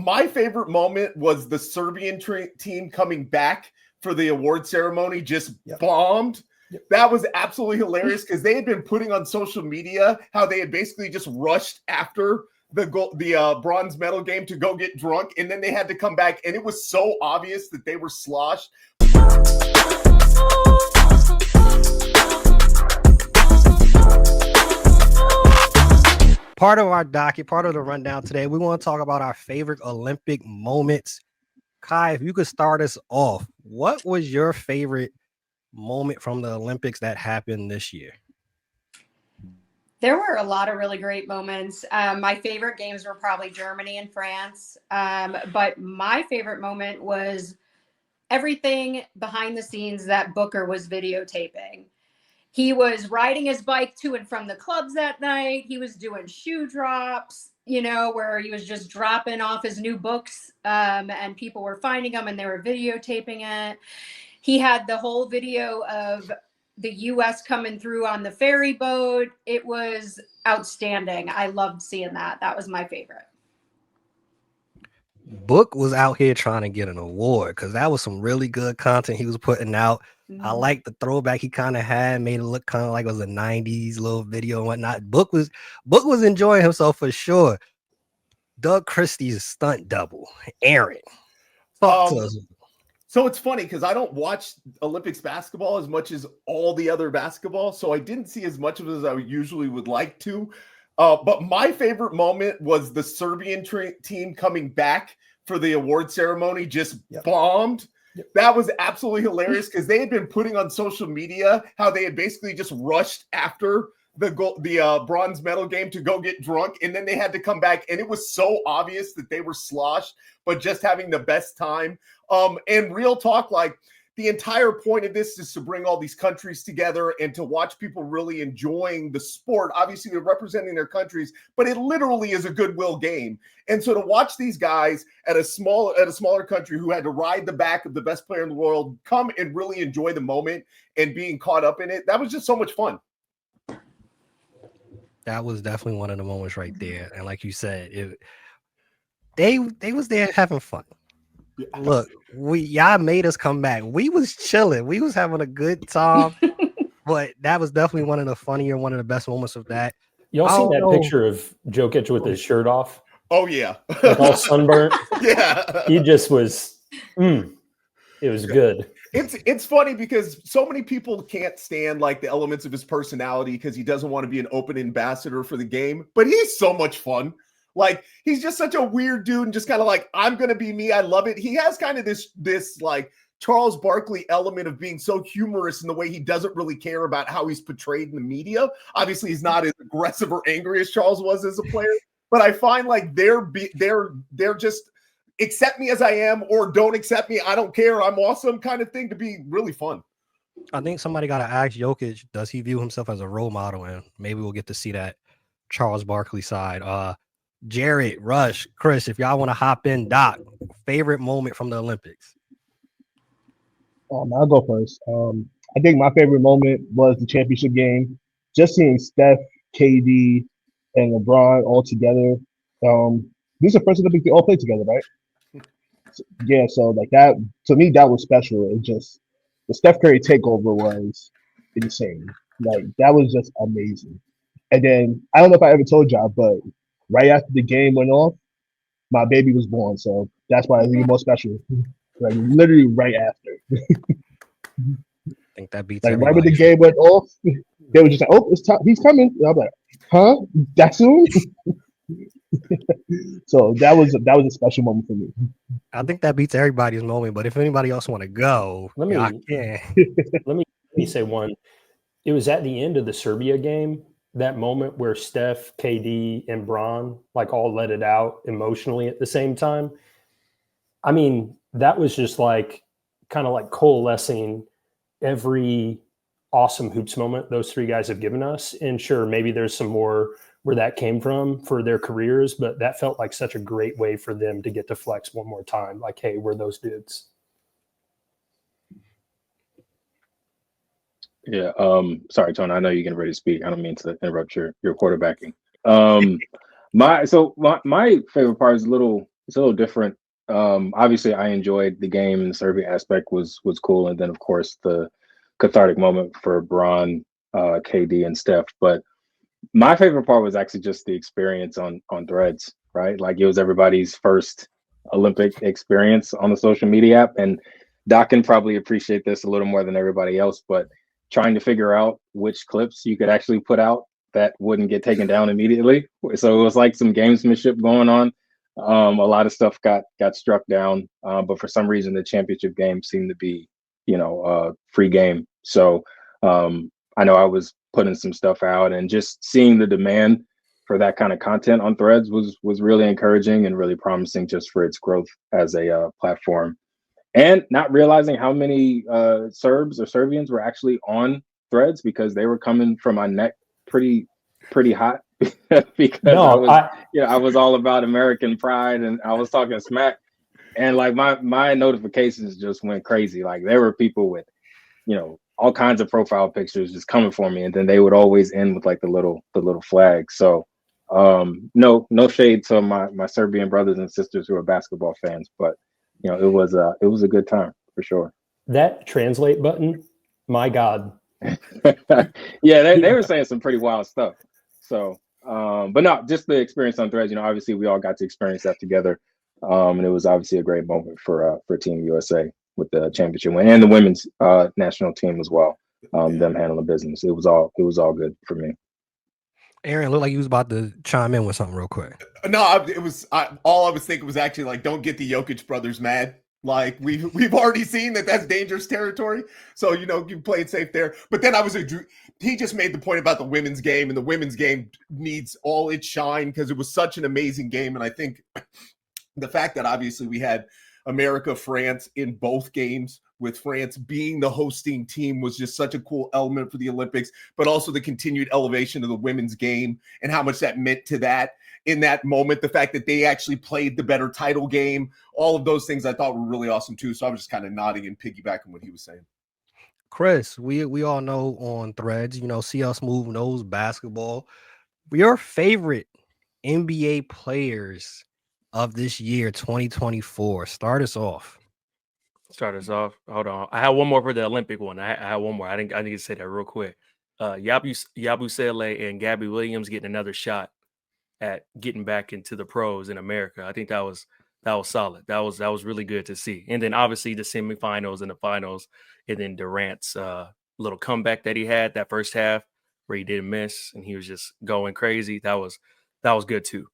My favorite moment was the Serbian team coming back for the award ceremony, just bombed. Yep. That was absolutely hilarious because they had been putting on social media how they had basically just rushed after the bronze medal game to go get drunk, and then they had to come back, and it was so obvious that they were sloshed. Part of our docket, part of the rundown today, we want to talk about our favorite Olympic moments. Kai, if you could start us off, what was your favorite moment from the Olympics that happened this year? There were a lot of really great moments. My favorite games were probably Germany and France. But my favorite moment was everything behind the scenes that Booker was videotaping. He was riding his bike to and from the clubs that night. He was doing shoe drops, where he was just dropping off his new books and people were finding them and they were videotaping it. He had the whole video of the U.S. coming through on the ferry boat. It was outstanding. I loved seeing that. That was my favorite. Book was out here trying to get an award because that was some really good content he was putting out. Mm-hmm. I like the throwback he kind of had, made it look kind of like it was a 90s little video and whatnot. Book was enjoying himself for sure. Doug Christie's stunt double, Aaron. Talk to us. So it's funny because I don't watch Olympics basketball as much as all the other basketball, so I didn't see as much of it as I usually would like to. But my favorite moment was the Serbian team coming back for the award ceremony, just bombed. Yep. That was absolutely hilarious because they had been putting on social media how they had basically just rushed after the bronze medal game to go get drunk, and then they had to come back, and it was so obvious that they were sloshed, but just having the best time. And real talk, like the entire point of this is to bring all these countries together and to watch people really enjoying the sport. Obviously, they're representing their countries, but it literally is a goodwill game. And so to watch these guys at a smaller country who had to ride the back of the best player in the world come and really enjoy the moment and being caught up in it, that was just so much fun. That was definitely one of the moments right there. And like you said, they was there having fun. Yeah. Look, y'all made us come back. We was chilling. We was having a good time. But that was definitely one of the best moments of that. Y'all seen that picture of Jokic with his shirt off? Oh, yeah. Like all sunburnt? Yeah. He just was, it was good. It's funny because so many people can't stand like the elements of his personality because he doesn't want to be an open ambassador for the game, but he's so much fun. Like he's just such a weird dude and just kind of like, I'm going to be me. I love it. He has kind of this like Charles Barkley element of being so humorous in the way he doesn't really care about how he's portrayed in the media. Obviously he's not as aggressive or angry as Charles was as a player, but I find like they're just accept me as I am or don't accept me. I don't care. I'm awesome kind of thing to be really fun. I think somebody got to ask Jokic, does he view himself as a role model? And maybe we'll get to see that Charles Barkley side. Jared, Rush, Chris, if y'all want to hop in, Doc, favorite moment from the Olympics? I'll go first. I think my favorite moment was the championship game. Just seeing Steph, KD, and LeBron all together. These are first Olympics they all played together, right? Yeah, so like that, to me, that was special. It just, the Steph Curry takeover was insane. Like, that was just amazing. And then, I don't know if I ever told y'all, but right after the game went off, my baby was born. So that's why it's even more special. Like, literally right after. I think that beats like, right when the game went off, they were just like, oh, it's time. He's coming. And I'm like, huh? That soon? So that was a special moment for me. I think that beats everybody's moment, but if anybody else want to go, let me say one. It was at the end of the Serbia game, that moment where Steph, KD, and Bron like all let it out emotionally at the same time. I mean, that was just like kind of like coalescing every awesome hoops moment those three guys have given us. And sure, maybe there's some more where that came from for their careers, but that felt like such a great way for them to get to flex one more time. Like, hey, we're those dudes. Yeah. Sorry, Tony, I know you're getting ready to speak. I don't mean to interrupt your quarterbacking. My favorite part is a little It's a little different. Obviously, I enjoyed the game, and the Serbian aspect was cool, and then of course the cathartic moment for Braun, KD, and Steph. But my favorite part was actually just the experience on Threads, right? Like it was everybody's first Olympic experience on the social media app, and Doc can probably appreciate this a little more than everybody else. But trying to figure out which clips you could actually put out that wouldn't get taken down immediately. So it was like some gamesmanship going on. A lot of stuff got struck down, but for some reason the championship game seemed to be, free game. So I know I was putting some stuff out, and just seeing the demand for that kind of content on Threads was really encouraging and really promising just for its growth as a platform. And not realizing how many Serbs or Serbians were actually on Threads, because they were coming from my neck pretty hot because I was all about American pride, and I was talking smack, and like my notifications just went crazy. Like there were people with, all kinds of profile pictures just coming for me, and then they would always end with like the little flag. So no shade to my Serbian brothers and sisters who are basketball fans, but it was a good time for sure. That translate button, my God. Yeah, they were saying some pretty wild stuff. So, but no, just the experience on Threads. Obviously we all got to experience that together, and it was obviously a great moment for Team USA with the championship win, and the women's national team as well. Them handling business. It was all good for me. Aaron, looked like you was about to chime in with something real quick. No, all I was thinking was actually like, don't get the Jokic brothers mad. Like we've already seen that's dangerous territory. So you play it safe there. But then he just made the point about the women's game, and the women's game needs all its shine because it was such an amazing game. And I think the fact that obviously we had America, France in both games, with France being the hosting team, was just such a cool element for the Olympics, but also the continued elevation of the women's game and how much that meant to that in that moment. The fact that they actually played the better title game, all of those things I thought were really awesome too. So I was just kind of nodding and piggybacking what he was saying. Chris, we all know on Threads, CL Smooth knows basketball. Your favorite NBA players of this year, 2024. Start us off. Hold on. I have one more for the Olympic one. I have one more. I need to say that real quick. Yabusele and Gabby Williams getting another shot at getting back into the pros in America. I think that was solid. That was really good to see. And then obviously the semifinals and the finals, and then Durant's little comeback that he had that first half where he didn't miss and he was just going crazy. That was good too.